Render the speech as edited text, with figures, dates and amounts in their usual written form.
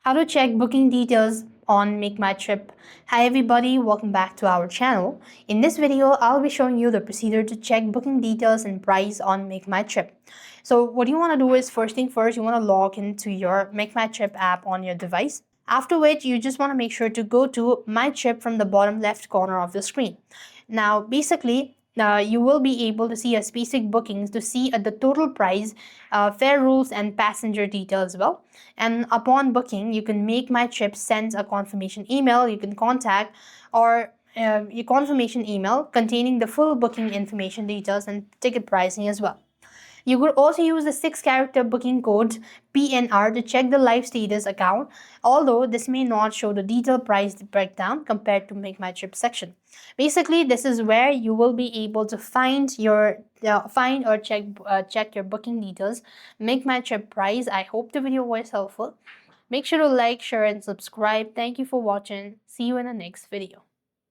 How to check booking details on MakeMyTrip. Hi everybody, welcome back to our channel. In this video, I'll be showing you the procedure to check booking details and price on MakeMyTrip. So what you want to do is, first thing first, you want to log into your MakeMyTrip app on your device. After which, you just want to make sure to go to My Trip from the bottom left corner of the screen. Now, basically, you will be able to see a basic bookings to see the total price, fare rules, and passenger details as well. And upon booking, you can MakeMyTrip sends a confirmation email. You can contact or your confirmation email containing the full booking information details and ticket pricing as well. You could also use the 6-character booking code PNR to check the live status account, although this may not show the detailed price breakdown compared to MakeMyTrip section. Basically, this is where you will be able to find or check your booking details, MakeMyTrip price. I hope the video was helpful. Make sure to like, share, and subscribe. Thank you for watching. See you in the next video.